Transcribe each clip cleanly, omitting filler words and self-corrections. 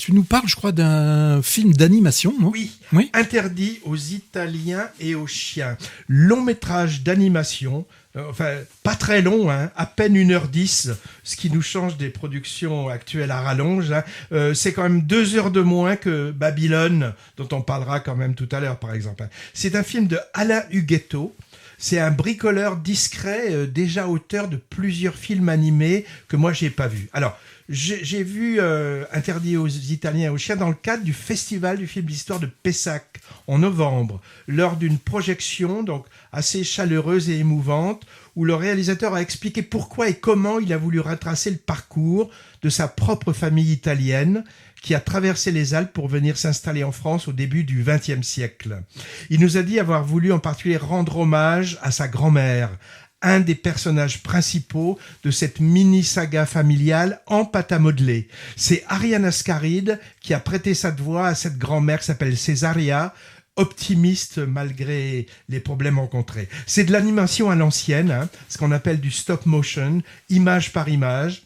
Tu nous parles, je crois, d'un film d'animation, non? Oui, Oui. interdit aux Italiens et aux chiens. Long métrage d'animation, enfin pas très long, hein, à peine 1h10, ce qui nous change des productions actuelles à rallonge. Hein. C'est quand même 2 heures de moins que Babylone, dont on parlera quand même tout à l'heure par exemple. C'est un film de Alain Huguetto. C'est un bricoleur discret, déjà auteur de plusieurs films animés que moi j'ai pas vus. Alors, j'ai vu Interdit aux Italiens et aux chiens dans le cadre du festival du film d'histoire de Pessac en novembre, lors d'une projection donc assez chaleureuse et émouvante, où le réalisateur a expliqué pourquoi et comment il a voulu retracer le parcours de sa propre famille italienne qui a traversé les Alpes pour venir s'installer en France au début du XXe siècle. Il nous a dit avoir voulu en particulier rendre hommage à sa grand-mère, un des personnages principaux de cette mini-saga familiale en pâte à modeler. C'est Ariane Ascaride qui a prêté sa voix à cette grand-mère qui s'appelle Césaria, optimiste malgré les problèmes rencontrés. C'est de l'animation à l'ancienne, hein, ce qu'on appelle du stop motion, image par image,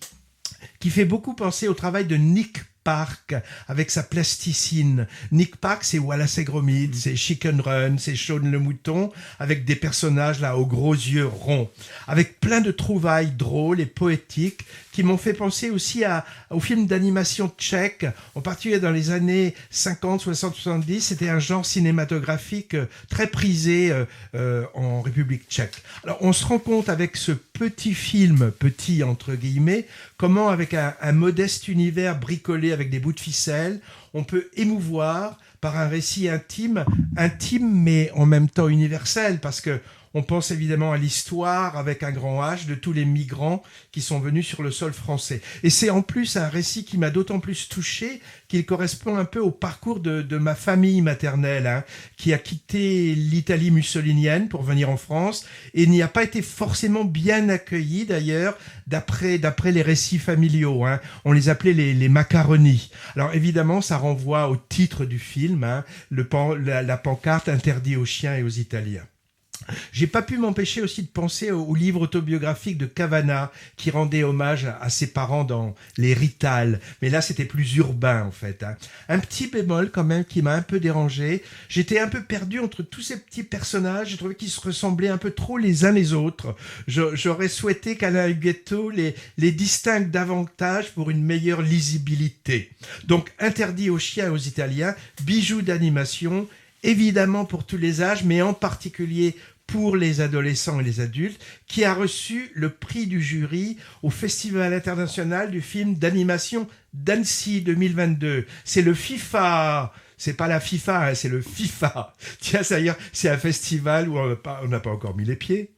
qui fait beaucoup penser au travail de Nick Park avec sa plasticine. Nick Park, c'est Wallace et Gromit, c'est Chicken Run, c'est Shaun le mouton, avec des personnages là aux gros yeux ronds, avec plein de trouvailles drôles et poétiques qui m'ont fait penser aussi au film d'animation tchèque, en particulier dans les années 50, 60, 70. C'était un genre cinématographique très prisé en République tchèque. Alors on se rend compte avec ce petit film, petit entre guillemets, comment avec un modeste univers bricolé avec des bouts de ficelle, on peut émouvoir par un récit intime mais en même temps universel, parce que on pense évidemment à l'histoire avec un grand H de tous les migrants qui sont venus sur le sol français. Et c'est en plus un récit qui m'a d'autant plus touché qu'il correspond un peu au parcours de ma famille maternelle, hein, qui a quitté l'Italie mussolinienne pour venir en France et n'y a pas été forcément bien accueilli d'ailleurs, d'après les récits familiaux. Hein. On les appelait les macaronis. Alors évidemment, ça renvoie au titre du film, hein, la pancarte interdit aux chiens et aux Italiens. J'ai pas pu m'empêcher aussi de penser au livre autobiographique de Cavana qui rendait hommage à ses parents dans Les Rital. Mais là, c'était plus urbain, en fait. Hein. Un petit bémol, quand même, qui m'a un peu dérangé. J'étais un peu perdu entre tous ces petits personnages. J'ai trouvé qu'ils se ressemblaient un peu trop les uns les autres. J'aurais souhaité qu'Alain Huguetto les distingue davantage pour une meilleure lisibilité. Donc, interdit aux chiens et aux Italiens, bijoux d'animation, évidemment pour tous les âges, mais en particulier pour les adolescents et les adultes, qui a reçu le prix du jury au Festival international du film d'animation d'Annecy 2022. C'est le FIFA. C'est pas la FIFA, hein, c'est le FIFA. Tiens, d'ailleurs, c'est un festival où on n'a pas encore mis les pieds.